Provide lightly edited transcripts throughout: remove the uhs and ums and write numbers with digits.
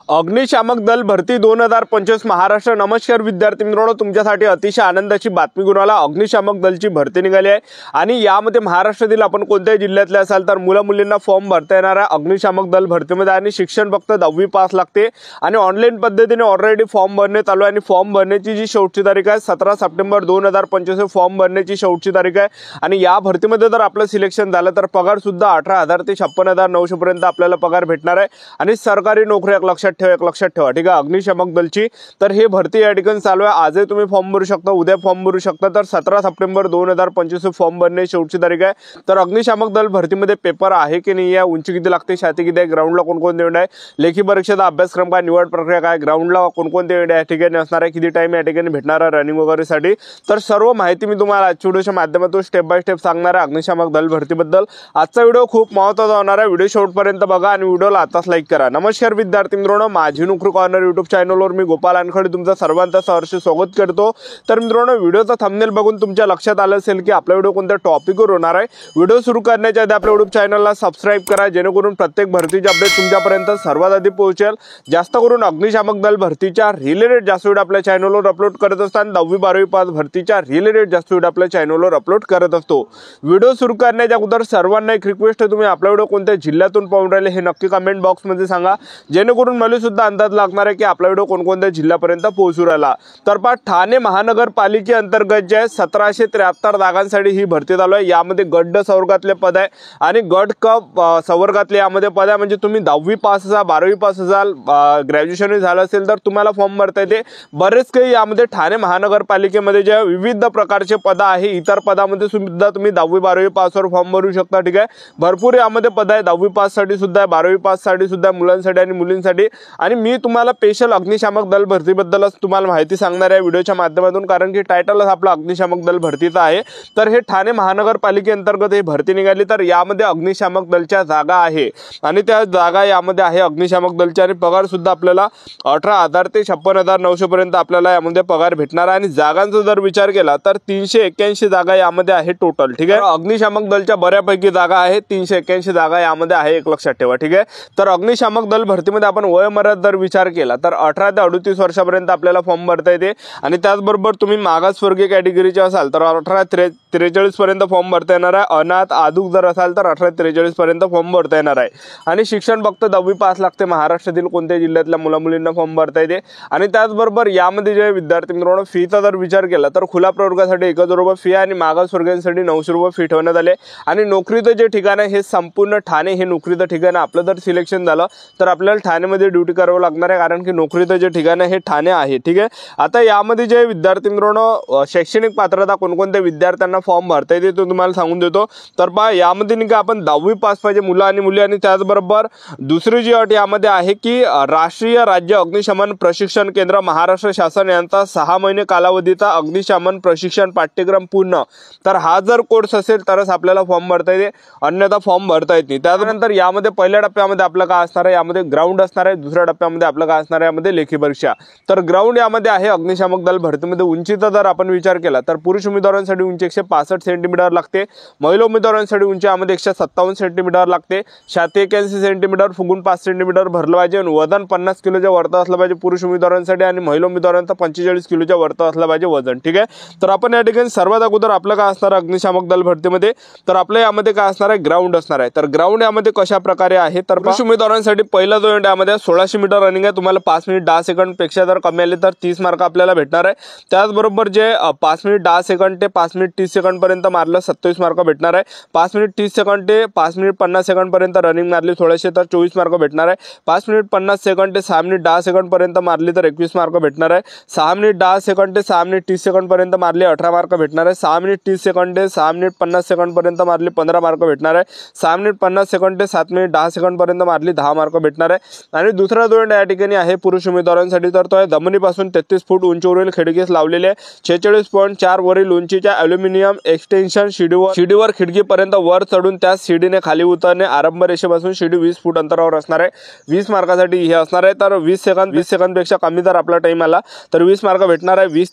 अग्निशामक दल भरती 2025 महाराष्ट्र। नमस्कार विद्यार्थी मित्रांनो, तुमच्यासाठी अतिशय आनंदाची बातमी घेऊन आला। अग्निशामक दलची भरती निघाली आहे आणि यामध्ये महाराष्ट्रातील आपण कोणत्याही जिल्ह्यातले असाल तर मुलं-मुलींना फॉर्म भरता येणार आहे अग्निशामक दल भरतीमध्ये। आणि शिक्षण फक्त 10वी पास लागते आणि ऑनलाईन पद्धतीने ऑलरेडी फॉर्म भरणे चालू आहे। आणि फॉर्म भरण्याची जी शेवटची तारीख आहे 17 सप्टेंबर 2025 फॉर्म भरण्याची शेवटची तारीख आहे। आणि या भरतीमध्ये जर आपलं सिलेक्शन झालं तर पगार सुद्धा 18,000 ते 56,900 पर्यंत आपल्याला पगार भेटणार आहे। आणि सरकारी नोकरी एक लक्षात ठेवा, ठीक आहे। अग्निशामक दलची तर हे भरती या ठिकाणी चालू आहे। आजही तुम्ही फॉर्म भरू शकता, उद्या फॉर्म भरू शकता। तर 17 सप्टेंबर 2025 फॉर्म भरण्याची शेवटची तारीख आहे। तर अग्निशामक दल भरतीमध्ये पेपर आहे की नाही, उंची किती लागते, छाती किती आहे, ग्राउंडला कोणकोणते इव्हेंट आहे, लेखी परीक्षेचा अभ्यासक्रम काय, निवड प्रक्रिया काय, ग्राउंडला कोणकोणते इव्हेंट या ठिकाणी असणार आहे, किती टाइम या ठिकाणी भेटणार आहे रनिंग वगैरेसाठी, तर सर्व माहिती मी तुम्हाला आजच्या व्हिडिओच्या माध्यमातून स्टेप बाय स्टेप सांगणार आहे अग्निशामक दल भरतीबद्दल। आजचा व्हिडिओ खूप महत्त्वाचा होणार आहे, व्हिडिओ शेवटपर्यंत बघा आणि व्हिडिओला आताच लाईक करा। नमस्कार विद्यार्थी मित्रांनो, माझी नोकरी कॉर्नर यूट्यूब चॅनलवर मी गोपाल अनखडे तुमचं सर्वांचं सहर्ष स्वागत करतो। तर मित्रांनो, व्हिडिओचा थंबनेल बघून तुमच्या लक्षात आलं असेल की आपला व्हिडिओ कोणत्या टॉपिकवर होणार आहे। व्हिडिओ सुरू करण्याच्या आधी आपल्या यूट्यूब चॅनलला सबस्क्राइब करा, जेणेकरून प्रत्येक भरतीचे अपडेट तुमच्यापर्यंत सर्वात आधी पोहोचेल। जास्त करून अग्निशामक दल भरतीच्या रिलेटेड जास्त व्हिडिओ आपल्या चॅनलवर अपलोड करत असताना 10वी 12वी पास भरतीच्या रिलेटेड जास्त व्हिडिओ आपल्या चॅनलवर अपलोड करत असतो। व्हिडिओ सुरू करण्याच्या अगोदर सर्वांना एक रिक्वेस्ट आहे, तुम्ही आपला व्हिडिओ कोणत्या जिल्ह्यातून पाहून राहिले हे नक्की कमेंट बॉक्समध्ये सांगा, जेणेकरून मला सुद्धा अंदाज लागणार आहे की आपला व्हिडिओ कोणकोणत्या जिल्ह्यापर्यंत पोहोचू राहिला। तर ठाणे महानगरपालिकेअंतर्गत जे 1773 जागांसाठी ही भरती चालू आहे। यामध्ये गट संवर्गातले पद आहे आणि गट क संवर्गातले यामध्ये पद आहे। म्हणजे तुम्ही 10वी पास असाल, 12वी पास असाल, ग्रॅज्युएशन झालं असेल तर तुम्हाला फॉर्म भरता येते। बरेच काही यामध्ये ठाणे महानगरपालिकेमध्ये जे विविध प्रकारचे पद आहे, इतर पदामध्ये सुद्धा तुम्ही 10वी 12वी पासवर फॉर्म भरू शकता, ठीक आहे। भरपूर यामध्ये पद आहे, 10वी पास साठी सुद्धा आहे, 12वी पास साठी सुद्धा, मुलांसाठी आणि मुलींसाठी। आणि मी तुम्हाला स्पेशल अग्निशामक दल भरतीबद्दलच तुम्हाला माहिती सांगणार आहे व्हिडिओच्या माध्यमातून, कारण की टायटलच आपला अग्निशामक दल भरतीचा आहे। तर हे ठाणे महानगरपालिकेअंतर्गत ही भरती निघाली, तर यामध्ये अग्निशामक दलच्या जागा आहे आणि त्या जागा यामध्ये आहे अग्निशामक दलच्या। आणि पगार सुद्धा आपल्याला 18,000 ते 56,900 पर्यंत आपल्याला यामध्ये पगार भेटणार आहे। आणि जागांचा जर विचार केला तर 381 जागा यामध्ये आहे टोटल, ठीक आहे। अग्निशामक दलच्या बऱ्यापैकी जागा आहे, 381 जागा यामध्ये आहे, एक लक्षात ठेवा, ठीक आहे। तर अग्निशामक दल भरतीमध्ये आपण वयोमर्यादा जर विचार केला तर 18 ते 38 वर्षापर्यंत आपल्याला फॉर्म भरता येते। आणि त्याचबरोबर तुम्ही मागासवर्गीय कॅटेगरीचे असाल तर 18 ते 43 पर्यंत फॉर्म भरता येणार आहे। अनाथ आदुक जर असाल तर 18 ते 43 पर्यंत फॉर्म भरता येणार आहे। आणि शिक्षण फक्त 10वी पास लागते, महाराष्ट्रातील कोणत्याही जिल्ह्यातल्या मुला-मुलींना फॉर्म भरता येते। आणि त्याचबरोबर यामध्ये जे विद्यार्थी मित्रांनो फीचा जर विचार केला तर खुला प्रवर्गासाठी 1,000 रुपये फी आणि मागासवर्गीयांसाठी 900 रुपये फी ठेवण्यात आले। आणि नोकरीचं जे ठिकाण आहे हे संपूर्ण ठाणे हे नोकरीचं ठिकाण, आपलं जर सिलेक्शन झालं तर आपल्याला ठाणेमध्ये ड्युटी करावं लागणार आहे, कारण की नोकरीचं जे ठिकाण आहे हे ठाणे आहे, ठीक आहे। आता यामध्ये जे विद्यार्थी मित्रांनो शैक्षणिक पात्रता कोणकोणत्या विद्यार्थ्यांना फॉर्म भरता येते ते तुम्हाला सांगून देतो। तर पहा, यामध्ये नाही का आपण 10वी पास पाहिजे मुलं आणि मुली। आणि त्याचबरोबर दुसरी जी अट यामध्ये आहे की राष्ट्रीय राज्य अग्निशमन प्रशिक्षण केंद्र महाराष्ट्र शासन यांचा 6 महिने कालावधीचा अग्निशमन प्रशिक्षण पाठ्यक्रम पूर्ण, तर हा जर कोर्स असेल तरच आपल्याला फॉर्म भरता येते, अन्यथा फॉर्म भरता येत नाही। त्यानंतर यामध्ये पहिल्या टप्प्यामध्ये आपलं काय असणार आहे, यामध्ये ग्राउंड असणार आहे। दुसऱ्या टप्प्यामध्ये आपलं काय असणार आहे, यामध्ये लेखी परीक्षा। तर ग्राउंड यामध्ये आहे अग्निशामक दल भरतीमध्ये। उंचीचा जर आपण विचार केला तर पुरुष उमेदवारांसाठी उंची 165 सेंटीमीटर लागते, महिला उमेदवारांसाठी उंची यामध्ये 157 सेंटीमीटर लागते, छाती 81 सेंटीमीटर, फुगून 5 सेंटीमीटर भरलं पाहिजे, वजन 50 किलोच्या वरती असलं पाहिजे पुरुष उमेदवारांसाठी आणि महिला उमेदवारांचा 45 किलोच्या वरती असलं पाहिजे वजन, ठीक आहे। तर आपण या ठिकाणी सर्वात अगोदर आपलं काय असणार आहे अग्निशामक दल भरतीमध्ये, तर आपल्या यामध्ये काय असणार आहे, ग्राउंड असणार आहे। तर ग्राउंड यामध्ये कशा प्रकारे आहे, तर पुरुष उमेदवारांसाठी पहिला जो इव्हेंट यामध्ये 1600 मीटर रनिंग आहे, तुम्हाला 5 मिनिट 10 सेकंड पेक्षा जर कमी आले तर 30 मार्क आपल्याला भेटणार आहे। त्याचबरोबर जे 5 मिनिट 10 सेकंड ते 5 मिनिट 30 सेकंड पर्यंत मारलं 27 मार्क भेटणार आहे। 5 मिनिट 30 सेकंड ते 5 मिनिट 50 सेकंड पर्यंत रनिंग मारली 1600 तर 24 मार्क भेटणार आहे। 5 मिनिट 50 सेकंड ते 6 मिनिट 10 सेकंड पर्यंत मारली तर 21 मार्क भेटणार आहे। 6 मिनिट 10 सेकंड ते 6 मिनिट 30 सेकंड पर्यंत मारली 18 मार्क भेटणार आहे। 6 मिनिट 30 सेकंड ते 6 मिनिट 50 सेकंड पर्यंत मारली 15 मार्क भेटणार आहे। 6 मिनिट 50 सेकंड ते 7 मिनिट 10 सेकंड पर्यंत मारली 10 मार्क भेटणार आहे। आणि दुसरा जो या ठिकाणी आहे पुरुष उमेदवारांसाठी, तर तो आहे जमिनीपासून 33 फूट उंचीवरील खिडकीस लावलेले 46.4 वरील उंचीच्या अल्युमिनियम एक्सटेन्शन शिडीवर खिडकीपर्यंत वर चढून त्या शिडीने खाली उतरणे, आरंभ रेषेपासून शिडी 20 फूट अंतरावर असणार आहे। 20 मार्कासाठी हे असणार आहे। तर 20 सेकंड पेक्षा कमी जर आपला टाइम आला तर 20 मार्क भेटणार आहे। 20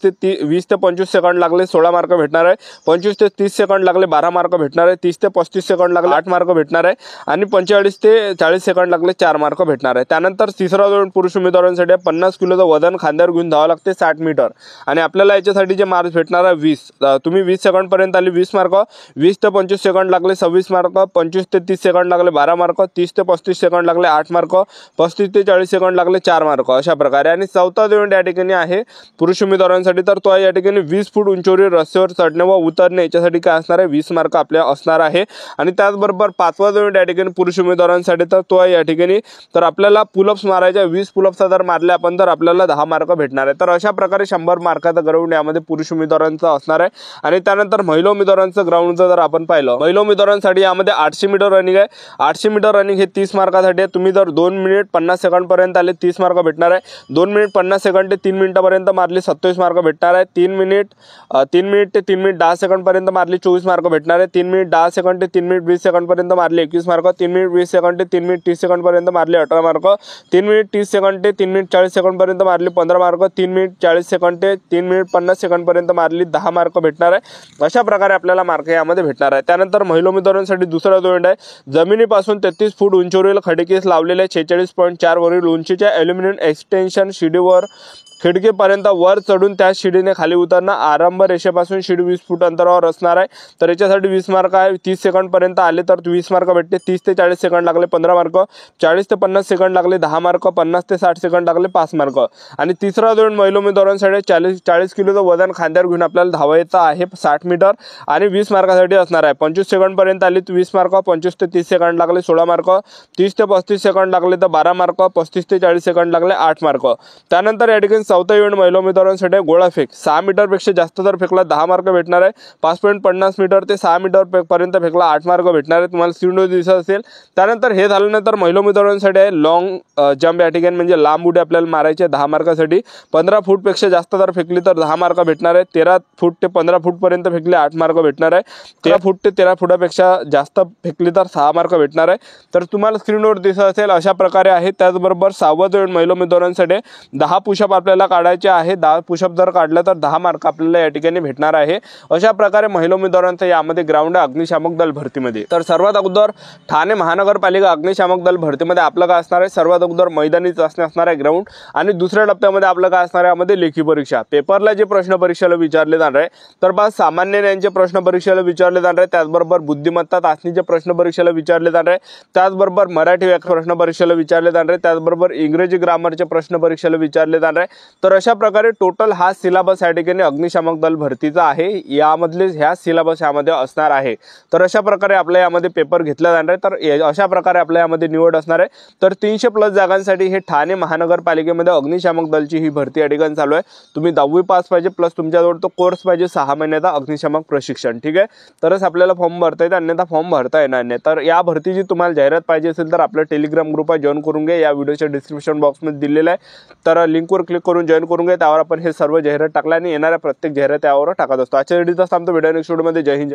ते 25 सेकंड लागले 16 मार्क भेटणार आहे। 25 ते 30 सेकंड लागले 12 मार्क भेटणार आहे। 30 ते 35 सेकंड लागले 8 मार्क भेटणार आहे। आणि 45 ते 40 सेकंड लागले 4 मार्क भेटणार आहे। त्यानंतर त्यानंतर तिसरा दौड पुरुष उमेदवारांसाठी 50 किलोचं वजन खांद्यावर घेऊन धावावं लागते 60 मीटर आणि आपल्याला याच्यासाठी जे मार्क्स भेटणार आहे 20. तुम्ही 20 सेकंडपर्यंत आले 20 मार्क, 20 ते 25 सेकंड लागले 26 मार्क, 25 ते 30 सेकंड लागले 12 मार्क, 30 ते 35 सेकंड लागले 8 मार्क, 35 ते 40 सेकंड लागले 4 मार्क अशा प्रकारे. आणि चौथा दौड या ठिकाणी आहे पुरुष उमेदवारांसाठी, तर तो या ठिकाणी 20 फूट उंचीवरील रस्त्यावर चढणे व उतरणे याच्यासाठी काय असणार आहे 20 मार्क आपल्या असणार आहे. आणि त्याचबरोबर पाचवा दौड या ठिकाणी पुरुष उमेदवारांसाठी, तर तो या ठिकाणी तर आपल्याला पुलअप्स मारायच्या 20 पुलअप्स जर मारले आपण तर आपल्याला 10 मार्क भेटणार आहे. तर अशा प्रकारे 100 मार्काचा ग्राउंड यामध्ये पुरुष उमेदवारांचा असणार आहे. आणि त्यानंतर महिला उमेदवारांचं ग्राउंडचं जर आपण पाहिलं, महिला उमेदवारांसाठी यामध्ये 800 मीटर रनिंग आहे. 800 मीटर रनिंग हे 30 मार्कासाठी आहे. तुम्ही जर 2 मिनिट 50 सेकंडपर्यंत आले 30 मार्क भेटणार आहे. 2 मिनिट 50 सेकंड ते 3 मिनिटापर्यंत मारले 27 मार्क भेटणार आहे. 3 मिनिट ते 3 मिनिट 10 सेकंडपर्यंत मारले 24 मार्क भेटणार आहे. 3 मिनिट 10 सेकंड ते 3 मिनिट 20 सेकंडपर्यंत मारले 21 मार्क. 3 मिनिट 20 सेकंड ते 3 मिनिट 30 सेकंडपर्यंत मारले 18 मार्क. 3 मिनिट 30 सेकंड ते 3 मिनिट 40 सेकंडपर्यंत मारले 15 मार्क. 3 मिनिट 40 सेकंड ते 3 मिनिट 50 सेकंडपर्यंत मारली 10 मार्क भेटणार आहे. अशा प्रकारे आपल्याला मार्क यामध्ये भेटणार आहे. त्यानंतर महिला उमेदवारांसाठी दुसरा दौड आहे. जमिनीपासून 33 फूट उंचीवरील खडकेस लावलेल्या 46.4 वरील उंचीच्या ॲल्युमिनियम एक्सटेन्शन शिडीवर खिडकीपर्यंत वर चढून त्या शिडीने खाली उतरणं. आरंभ रेषेपासून शिडी 20 फूट अंतरावर असणार आहे. तर याच्यासाठी 20 मार्क आहे. 30 सेकंडपर्यंत आले तर 20 मार्क भेटते. 30 ते 40 सेकंड लागले 15 मार्क. 40 ते 50 सेकंड लागले 10 मार्क. 50 ते 60 सेकंड लागले 5 मार्क. आणि तिसरा दौड महिला उमेदवारांसाठी 40 किलोचं वजन खांद्यावर घेऊन आपल्याला धावायचं आहे 60 मीटर आणि 20 मार्कासाठी असणार आहे. 25 सेकंडपर्यंत आली 20 मार्क. 25 ते 30 सेकंड लागले 16 मार्क. 30 ते 35 सेकंड लागले तर 12 मार्क. 35 ते 40 सेकंड लागले 8 मार्क. त्यानंतर या ठिकाणी चौथा इव्हेंट महिला उमेदवारांसाठी गोळाफेक 6 मीटरपेक्षा जास्त जर फेकला 10 मार्क भेटणार आहे. 5.50 मीटर ते 6 मीटर पर्यंत फेकला 8 मार्क भेटणार आहे. तुम्हाला स्क्रीनवर दिसत असेल. त्यानंतर हे झाल्यानंतर महिला उमेदवारांसाठी आहे लॉंग जंप या ठिकाणी म्हणजे लांब उडी आपल्याला मारायची 10 मार्कासाठी. 15 फूटपेक्षा जास्त जर फेकली तर 10 मार्क भेटणार आहे. 13 फूट ते 15 फूटपर्यंत फेकले 8 मार्क भेटणार आहे. 13 फूट ते 13 फुटापेक्षा जास्त फेकली तर 6 मार्क भेटणार आहे. तर तुम्हाला स्क्रीनवर दिसत असेल अशा प्रकारे आहे. त्याचबरोबर 6वा दौड महिला उमेदवारांसाठी 10 पुशअप आपल्याला काढायचे आहे. 10 पुशअप जर काढलं तर 10 मार्क आपल्याला या ठिकाणी भेटणार आहे. अशा प्रकारे महिला उमेदवारांचा यामध्ये ग्राउंड आहे अग्निशामक दल भरतीमध्ये. तर सर्वात अगोदर ठाणे महानगरपालिका अग्निशामक दल भरतीमध्ये आपलं काय असणार आहे, सर्वात अगोदर मैदानी चाचणी असणार आहे ग्राउंड. आणि दुसऱ्या टप्प्यामध्ये आपलं काय असणार आहे यामध्ये लेखी परीक्षा. पेपरला जे प्रश्न परीक्षेला विचारले जाणार आहे तर बा सामान्य ज्ञानचे प्रश्न परीक्षेला विचारले जाणार आहे. त्याचबरोबर बुद्धिमत्ता चाचणीचे प्रश्न परीक्षेला विचारले जाणार आहे. त्याचबरोबर मराठी व्याकरण प्रश्न परीक्षेला विचारले जाणार आहे. त्याचबरोबर इंग्रजी ग्रामरचे प्रश्न परीक्षेला विचारले जाणार आहे. तर अशा प्रकारे टोटल हा सिलेबस या ठिकाणी अग्निशामक दल भरतीचा आहे. यामधले ह्या सिलेबस यामध्ये असणार आहे. तर अशा प्रकारे आपल्या यामध्ये पेपर घेतला जाणार आहे. तर अशा प्रकारे आपल्या यामध्ये निवड असणार आहे. तर 300+ जागांसाठी हे ठाणे महानगरपालिकेमध्ये अग्निशामक दलची ही भरती या ठिकाणी चालू आहे. तुम्ही 10वी पास पाहिजे प्लस तुमच्याजवळ तो कोर्स पाहिजे 6 महिन्याचा अग्निशामक प्रशिक्षण. ठीक आहे, तरच आपल्याला फॉर्म भरता येईल, अन्यथा फॉर्म भरता येणार नाही. तर या भरतीची तुम्हाला जाहिरात पाहिजे असेल तर आपल्या टेलिग्राम ग्रुपवर जॉईन करून घ्या. या व्हिडिओच्या डिस्क्रिप्शन बॉक्समध्ये दिलेला आहे. तर लिंकवर क्लिक करून जॉईन करून घ्या. त्यावर आपण हे सर्व जाहिरात टाकला आणि येणाऱ्या प्रत्येक जाहिरात त्यावर टाकत असतो. आजच्या व्हिडिओचा थांबतो. व्हिडिओ नेक्स्ट व्हिडिओमध्ये. जय हिंद.